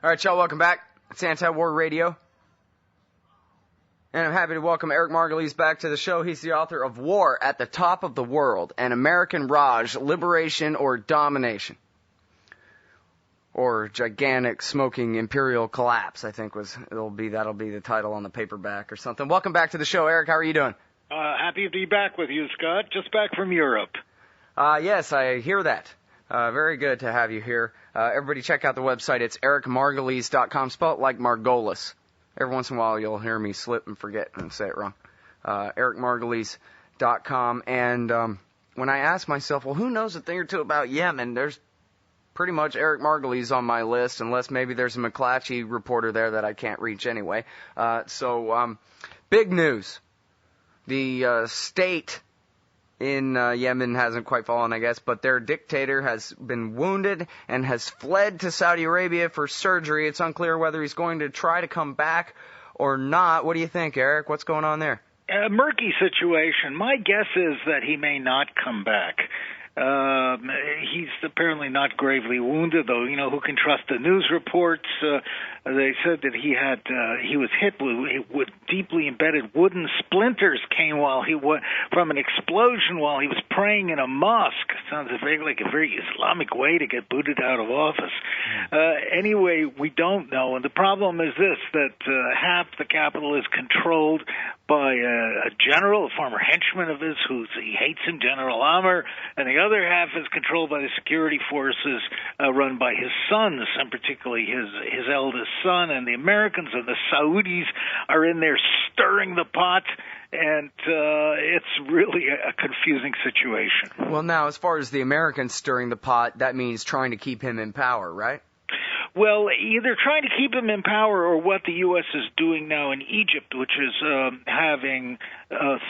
All right, y'all, welcome back. It's Anti-War Radio. And I'm happy to welcome Eric Margolis back to the show. He's the author of War at the Top of the World, An American Raj, Liberation or Domination. Or Gigantic Smoking Imperial Collapse, I think that'll be the title on the paperback or something. Welcome back to the show, Eric. How are you doing? Happy to be back with you, Scott. Just back from Europe. Yes, I hear that. Very good to have you here. Everybody check out the website. It's ericmargolis.com, spelled like Margolis. Every once in a while you'll hear me slip and forget and say it wrong. ericmargolis.com. And when I ask myself, well, who knows a thing or two about Yemen, there's pretty much Eric Margolis on my list, unless maybe there's a McClatchy reporter there that I can't reach anyway. So big news. The state in Yemen hasn't quite fallen, I guess, but their dictator has been wounded and has fled to Saudi Arabia for surgery. It's unclear whether he's going to try to come back or not. What do you think, Eric? What's going on there? A murky situation. My guess is that he may not come back. He's apparently not gravely wounded, though. You know, who can trust the news reports? They said that he was hit with deeply embedded wooden splinters came from an explosion while he was praying in a mosque. Sounds like a very Islamic way to get booted out of office. Anyway, we don't know, and the problem is this: that half the capital is controlled by a general, a former henchman of his, he hates him, General Amr, and the other half is controlled by the security forces run by his sons, and particularly his eldest son. And the Americans and the Saudis are in there stirring the pot, and it's really a confusing situation. Well, now, as far as the Americans stirring the pot, that means trying to keep him in power, right? Well, either trying to keep him in power or what the U.S. is doing now in Egypt, which is having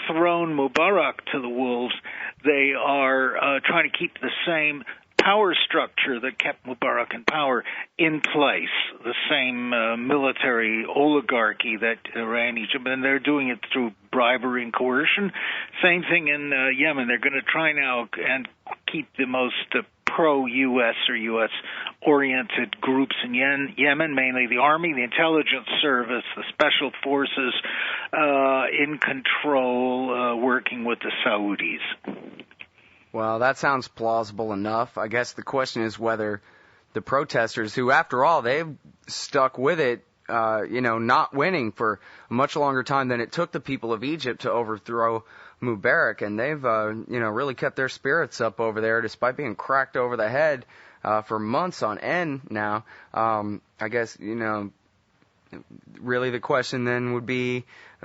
thrown Mubarak to the wolves. They are trying to keep the same power structure that kept Mubarak in power in place, the same military oligarchy that ran Egypt, and they're doing it through bribery and coercion. Same thing in Yemen. They're going to try now and keep the most pro-U.S. or U.S.-oriented groups in Yemen, mainly the Army, the Intelligence Service, the Special Forces, in control, working with the Saudis. Well, that sounds plausible enough. I guess the question is whether the protesters, who, after all, they've stuck with it, not winning for a much longer time than it took the people of Egypt to overthrow Mubarak, and they've, really kept their spirits up over there despite being cracked over the head for months on end now. I guess, really the question then would be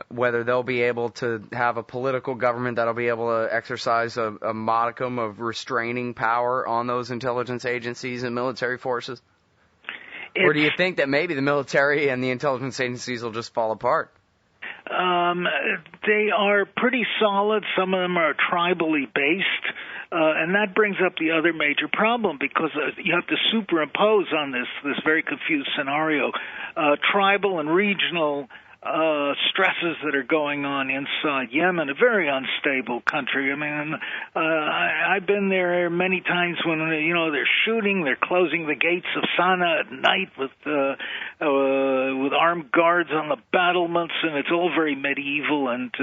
whether they'll be able to have a political government that'll be able to exercise a modicum of restraining power on those intelligence agencies and military forces. Or do you think that maybe the military and the intelligence agencies will just fall apart? They are pretty solid. Some of them are tribally based. And that brings up the other major problem, because you have to superimpose on this very confused scenario tribal and regional stresses that are going on inside Yemen, a very unstable country. I mean, I've been there many times when, they're shooting, they're closing the gates of Sana'a at night with armed guards on the battlements, and it's all very medieval, and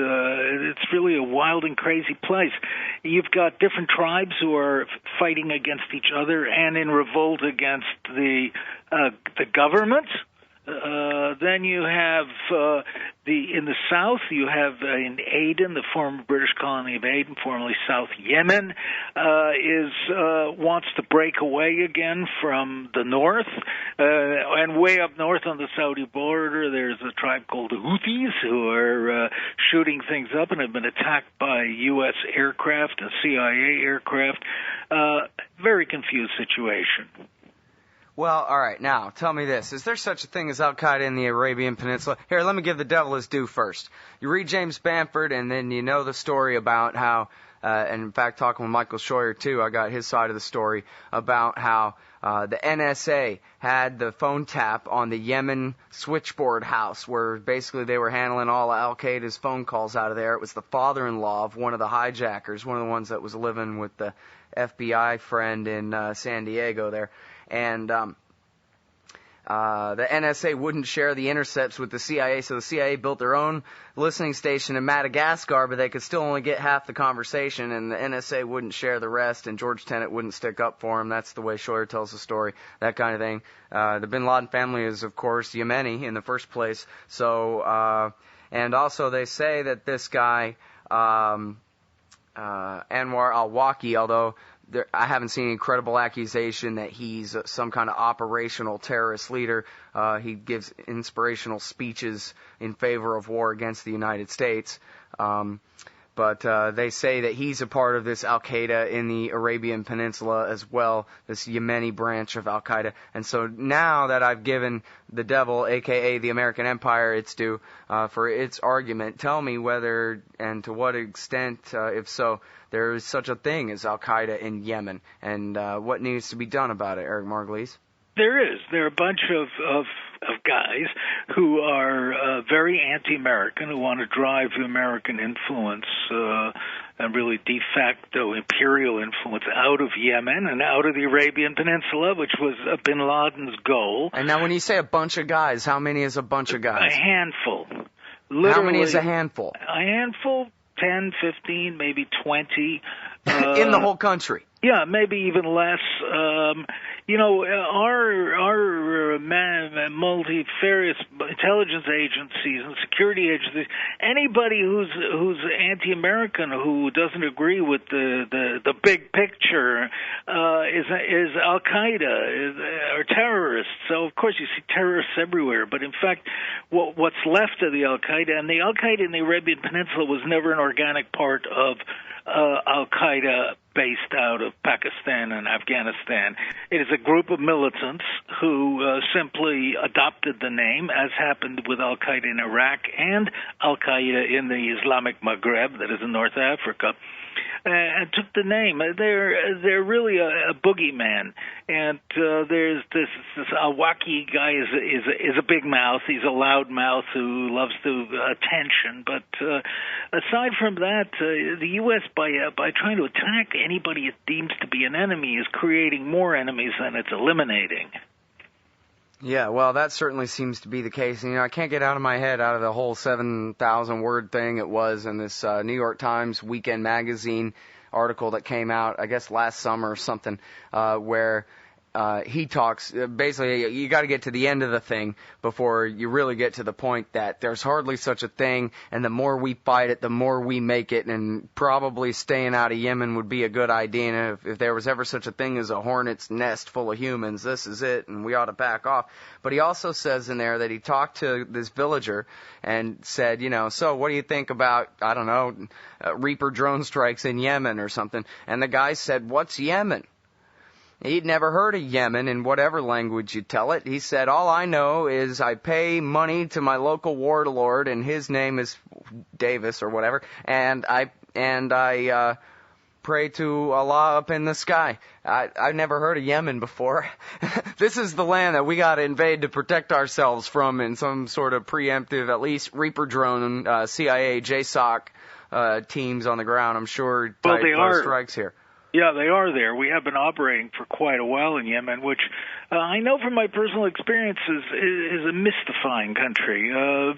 it's really a wild and crazy place. You've got different tribes who are fighting against each other and in revolt against the government. Then you have in the south, you have in Aden, the former British colony of Aden, formerly South Yemen, wants to break away again from the north. And way up north on the Saudi border, there's a tribe called the Houthis who are shooting things up and have been attacked by U.S. aircraft and CIA aircraft. Very confused situation. Well, all right, now, tell me this. Is there such a thing as al-Qaeda in the Arabian Peninsula? Here, let me give the devil his due first. You read James Bamford, and then you know the story about how, and in fact, talking with Michael Scheuer, too, I got his side of the story about how the NSA had the phone tap on the Yemen switchboard house, where basically they were handling all of al-Qaeda's phone calls out of there. It was the father-in-law of one of the hijackers, one of the ones that was living with the FBI friend in San Diego there. And the NSA wouldn't share the intercepts with the CIA, so the CIA built their own listening station in Madagascar, but they could still only get half the conversation, and the NSA wouldn't share the rest, and George Tenet wouldn't stick up for him. That's the way Scheuer tells the story, that kind of thing. The Bin Laden family is, of course, Yemeni in the first place. So, and also they say that this guy, Anwar al-Awlaki, although I haven't seen any credible accusation that he's some kind of operational terrorist leader. He gives inspirational speeches in favor of war against the United States. But they say that he's a part of this al-Qaeda in the Arabian Peninsula as well, this Yemeni branch of al-Qaeda. And so now that I've given the devil, a.k.a. the American Empire, its due for its argument, tell me whether and to what extent, if so, there is such a thing as al-Qaeda in Yemen, and what needs to be done about it, Eric Margolis? There is. There are a bunch of guys who are very anti-American, who want to drive the American influence and really de facto imperial influence out of Yemen and out of the Arabian Peninsula, which was bin Laden's goal. And now when you say a bunch of guys, how many is a bunch of guys? A handful. Literally, how many is a handful? A handful, 10, 15, maybe 20. In the whole country? Yeah, maybe even less. Our multifarious intelligence agencies and security agencies, anybody who's anti-American, who doesn't agree with the big picture, is al-Qaeda or terrorists. So of course you see terrorists everywhere. But in fact, what's left of the al-Qaeda, and the al-Qaeda in the Arabian Peninsula was never an organic part of al-Qaeda based out of Pakistan and Afghanistan. It is a group of militants who simply adopted the name, as happened with al-Qaeda in Iraq and al-Qaeda in the Islamic Maghreb, that is in North Africa, and took the name. They're really a boogeyman. And there's this Awaki guy is a big mouth. He's a loud mouth who loves attention. But aside from that, the U.S. by trying to attack anybody it deems to be an enemy is creating more enemies than it's eliminating. Yeah, well, that certainly seems to be the case. And, I can't get out of my head out of the whole 7,000-word thing it was in this New York Times Weekend Magazine article that came out, I guess, last summer or something, where he talks, basically, you got to get to the end of the thing before you really get to the point that there's hardly such a thing, and the more we fight it, the more we make it, and probably staying out of Yemen would be a good idea. And if there was ever such a thing as a hornet's nest full of humans, this is it, and we ought to back off. But he also says in there that he talked to this villager and said, so what do you think about, I don't know, Reaper drone strikes in Yemen or something? And the guy said, what's Yemen? He'd never heard of Yemen in whatever language you tell it. He said, all I know is I pay money to my local warlord, and his name is Davis or whatever, and I pray to Allah up in the sky. I've never heard of Yemen before. This is the land that we got to invade to protect ourselves from in some sort of preemptive, at least Reaper drone, CIA, JSOC teams on the ground, I'm sure, type strikes here. Yeah, they are there. We have been operating for quite a while in Yemen, which I know from my personal experience is a mystifying country.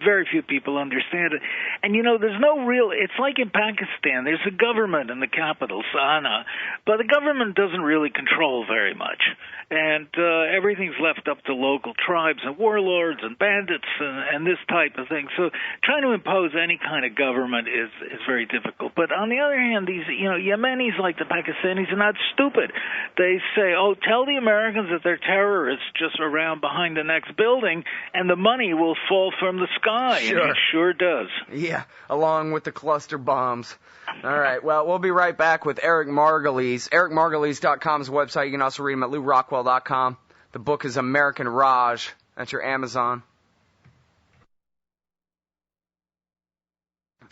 Very few people understand it. And, there's no real, it's like in Pakistan. There's a government in the capital, Sana'a, but the government doesn't really control very much. And everything's left up to local tribes and warlords and bandits and this type of thing. So trying to impose any kind of government is very difficult. But on the other hand, these, Yemenis like the Pakistanis are not stupid. They say, tell the Americans that they're terrorists just around behind the next building, and the money will fall from the sky. Sure. And it sure does. Yeah, along with the cluster bombs. All right, well, we'll be right back with Eric Margolis. EricMargolis.com's website. You can also read him at LouRockwell.com. The book is American Raj. That's your Amazon.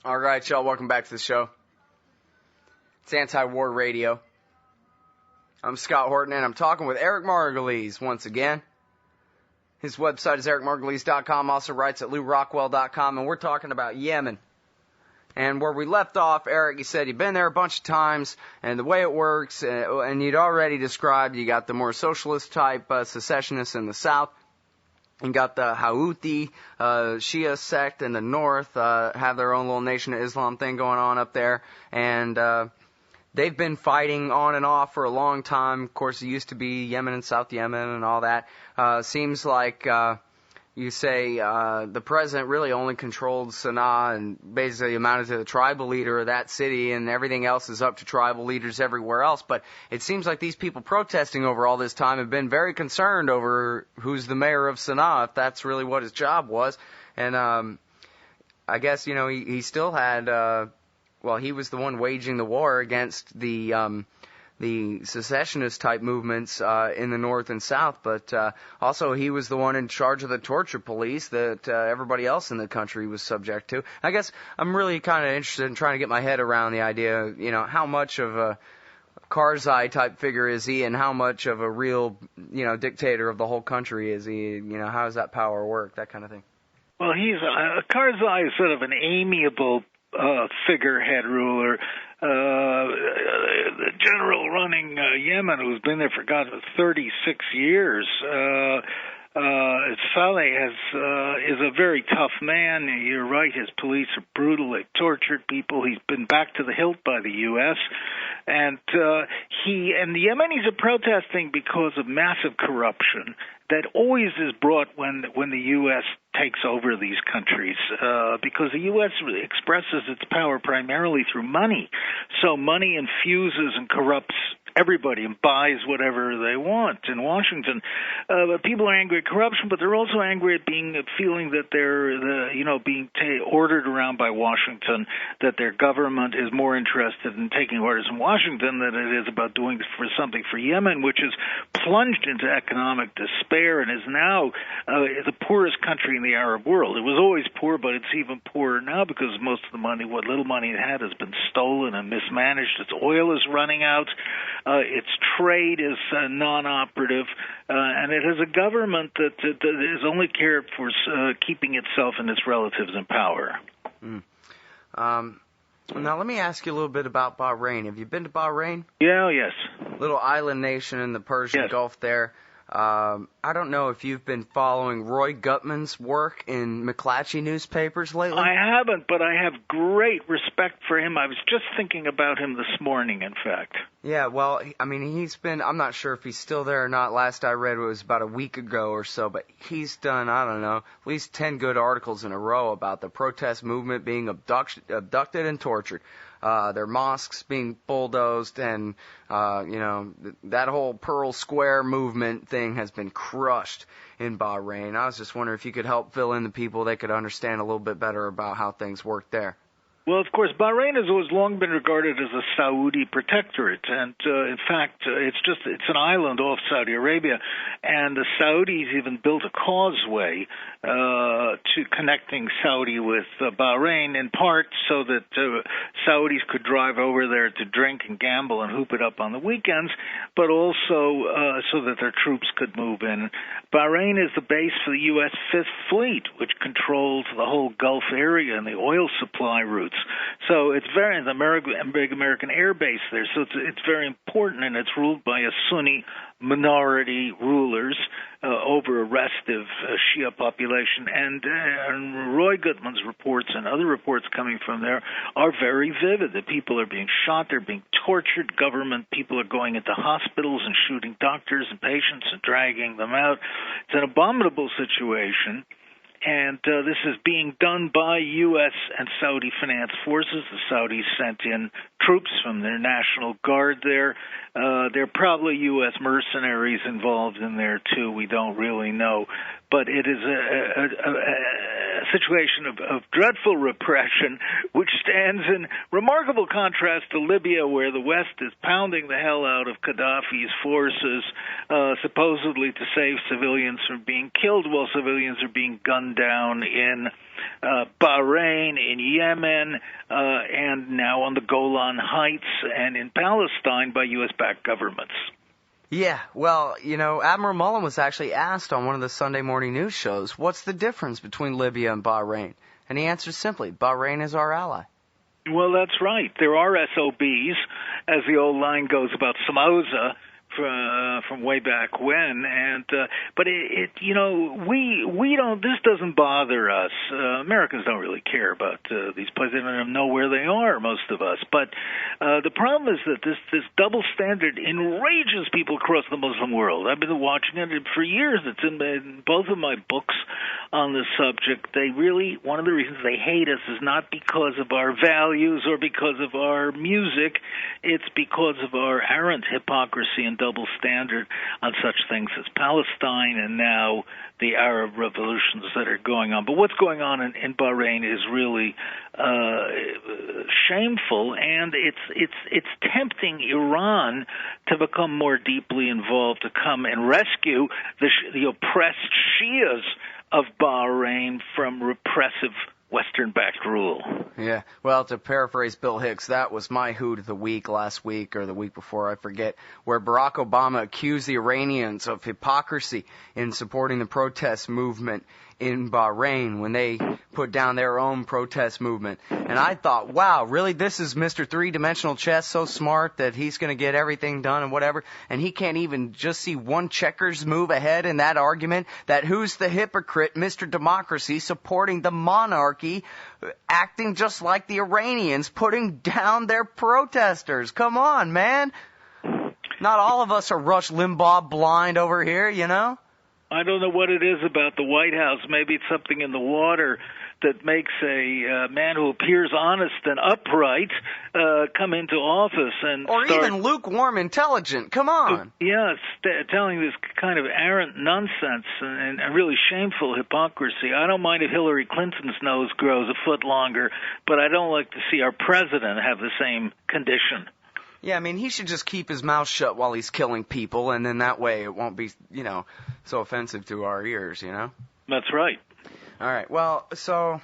All right, y'all, welcome back to the show. It's Anti-War Radio. I'm Scott Horton, and I'm talking with Eric Margolis once again. His website is ericmargolis.com, also writes at LouRockwell.com, and we're talking about Yemen. And where we left off, Eric, you said you've been there a bunch of times, and the way it works, and you'd already described you got the more socialist type secessionists in the south, You got the Houthi Shia sect in the north, have their own little Nation of Islam thing going on up there, and they've been fighting on and off for a long time. Of course, it used to be Yemen and South Yemen and all that. Seems like you say the president really only controlled Sana'a and basically amounted to the tribal leader of that city, and everything else is up to tribal leaders everywhere else. But it seems like these people protesting over all this time have been very concerned over who's the mayor of Sana'a, if that's really what his job was. And I guess, he still had, he was the one waging the war against the secessionist type movements in the north and south, but also he was the one in charge of the torture police that everybody else in the country was subject to. I guess I'm really kind of interested in trying to get my head around the idea, how much of a Karzai type figure is he, and how much of a real, dictator of the whole country is he? How does that power work? That kind of thing. Well, Karzai is sort of an amiable figurehead ruler. The general running Yemen, who's been there for 36 years, Saleh is a very tough man. You're right, his police are brutal. They've tortured people. He's been back to the hilt by the U.S. And the Yemenis are protesting because of massive corruption that always is brought when the U.S. takes over these countries, because the U.S. expresses its power primarily through money. So money infuses and corrupts everybody and buys whatever they want in Washington. But people are angry at corruption, but they're also angry at feeling that they're being ordered around by Washington, that their government is more interested in taking orders from Washington than it is about doing something for Yemen, which is plunged into economic despair and is now the poorest country in the Arab world. It was always poor, but it's even poorer now because most of the money, what little money it had, has been stolen and mismanaged. Its oil is running out. Its trade is non-operative, and it has a government that is only cared for keeping itself and its relatives in power. Now, let me ask you a little bit about Bahrain. Have you been to Bahrain? Yeah, yes. Little island nation in the Persian Gulf there. I don't know if you've been following Roy Gutman's work in McClatchy newspapers lately. I haven't, but I have great respect for him. I was just thinking about him this morning, in fact. Yeah, well, I mean, I'm not sure if he's still there or not. Last I read it was about a week ago or so, but he's done, I don't know, at least 10 good articles in a row about the protest movement being abducted and tortured. Their mosques being bulldozed, and, that whole Pearl Square movement thing has been crushed in Bahrain. I was just wondering if you could help fill in the people they could understand a little bit better about how things work there. Well, of course, Bahrain has always long been regarded as a Saudi protectorate, and in fact, it's an island off Saudi Arabia, and the Saudis even built a causeway to connecting Saudi with Bahrain, in part so that Saudis could drive over there to drink and gamble and hoop it up on the weekends, but also so that their troops could move in. Bahrain is the base for the U.S. Fifth Fleet, which controls the whole Gulf area and the oil supply routes. So it's the big American air base there. So it's very important, and it's ruled by a Sunni minority rulers over a restive Shia population. And Roy Gutman's reports and other reports coming from there are very vivid. The people are being shot, they're being tortured. Government people are going into hospitals and shooting doctors and patients and dragging them out. It's an abominable situation. And this is being done by U.S. and Saudi-financed forces. The Saudis sent in troops from their National Guard there. There are probably U.S. mercenaries involved in there, too. We don't really know. But it is a situation of dreadful repression, which stands in remarkable contrast to Libya, where the West is pounding the hell out of Gaddafi's forces, supposedly to save civilians from being killed, while civilians are being gunned down in Bahrain, in Yemen, and now on the Golan Heights and in Palestine by U.S.-backed governments. Yeah, well, Admiral Mullen was actually asked on one of the Sunday morning news shows, what's the difference between Libya and Bahrain? And he answers simply, Bahrain is our ally. Well, that's right. There are SOBs, as the old line goes about Somoza from way back when, and but we don't. This doesn't bother us. Americans don't really care about these places. They don't even know where they are, most of us. But the problem is that this double standard enrages people across the Muslim world. I've been watching it for years. It's in both of my books on the subject. One of the reasons they hate us is not because of our values or because of our music. It's because of our arrant hypocrisy and double standard on such things as Palestine and now the Arab revolutions that are going on. But what's going on in Bahrain is really shameful, and it's tempting Iran to become more deeply involved, to come and rescue the oppressed Shias of Bahrain from repressive Western-backed rule. Yeah, well, to paraphrase Bill Hicks, that was my hoot of the week last week or the week before, I forget, where Barack Obama accused the Iranians of hypocrisy in supporting the protest movement in Bahrain when they put down their own protest movement. And I thought, wow, really, this is Mr. Three-Dimensional Chess, so smart that he's going to get everything done and whatever, and he can't even just see one checkers move ahead in that argument, that who's the hypocrite, Mr. Democracy, supporting the monarchy, acting just like the Iranians, putting down their protesters. Come on, man. Not all of us are Rush Limbaugh blind over here, you know? I don't know what it is about the White House. Maybe it's something in the water that makes a man who appears honest and upright come into office and even lukewarm intelligent. Come on. Yeah, telling this kind of arrant nonsense and really shameful hypocrisy. I don't mind if Hillary Clinton's nose grows a foot longer, but I don't like to see our president have the same condition. Yeah, I mean, he should just keep his mouth shut while he's killing people, and then that way it won't be, so offensive to our ears, That's right. All right. Well, so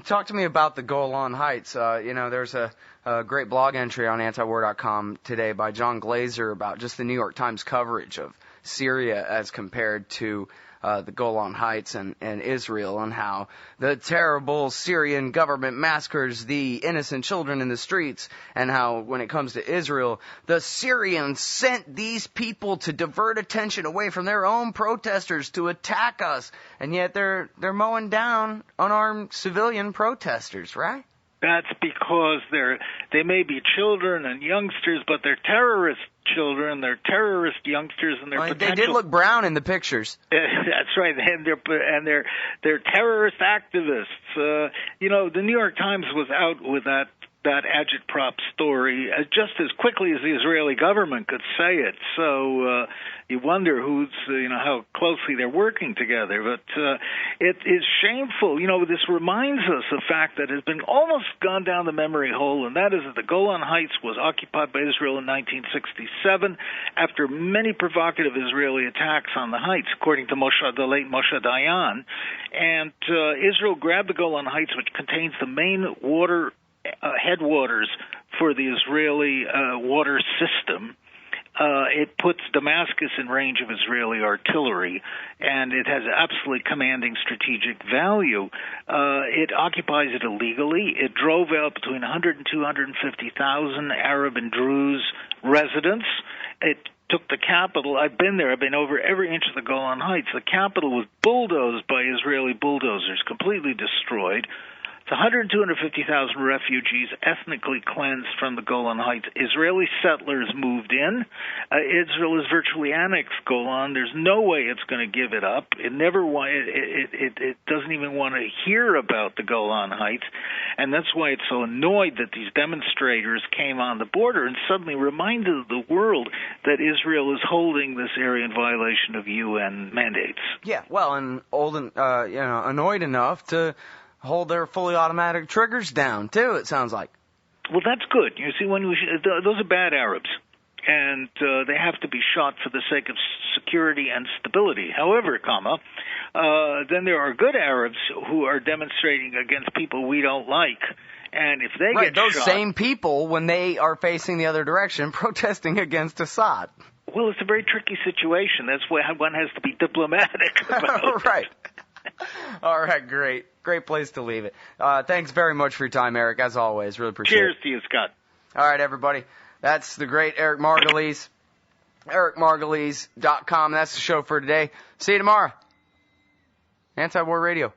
talk to me about the Golan Heights. There's a great blog entry on antiwar.com today by John Glazer about just the New York Times coverage of Syria as compared to the Golan Heights and Israel, and how the terrible Syrian government massacres the innocent children in the streets, and how when it comes to Israel, the Syrians sent these people to divert attention away from their own protesters to attack us, and yet they're mowing down unarmed civilian protesters, right? That's because they may be children and youngsters, but they're terrorist children, they're terrorist youngsters, and they're potential. They did look brown in the pictures. That's right, and they're terrorist activists. The New York Times was out with that agitprop story just as quickly as the Israeli government could say it. So you wonder how closely they're working together. But it is shameful. This reminds us of a fact that has been almost gone down the memory hole, and that is that the Golan Heights was occupied by Israel in 1967 after many provocative Israeli attacks on the heights, according to the late Moshe Dayan. And Israel grabbed the Golan Heights, which contains the main headwaters for the Israeli water system. It puts Damascus in range of Israeli artillery, and it has absolutely commanding strategic value. It occupies it illegally. It drove out between 100 and 250,000 Arab and Druze residents. It took the capital. I've been there. I've been over every inch of the Golan Heights. The capital was bulldozed by Israeli bulldozers, completely destroyed. It's 250,000 refugees ethnically cleansed from the Golan Heights. Israeli settlers moved in. Israel has virtually annexed Golan. There's no way it's going to give it up. It doesn't even want to hear about the Golan Heights, and that's why it's so annoyed that these demonstrators came on the border and suddenly reminded the world that Israel is holding this area in violation of UN mandates. Yeah, well, and annoyed enough to hold their fully automatic triggers down, too, it sounds like. Well, that's good. You see, those are bad Arabs, and they have to be shot for the sake of security and stability. However, then there are good Arabs who are demonstrating against people we don't like, and if they get those shot... same people, when they are facing the other direction, protesting against Assad. Well, it's a very tricky situation. That's why one has to be diplomatic about Right. All right, great. Great place to leave it. Thanks very much for your time, Eric, as always. Really appreciate it. Cheers to you, Scott. All right, everybody. That's the great Eric Margolis. EricMargolis.com. That's the show for today. See you tomorrow. Anti-War Radio.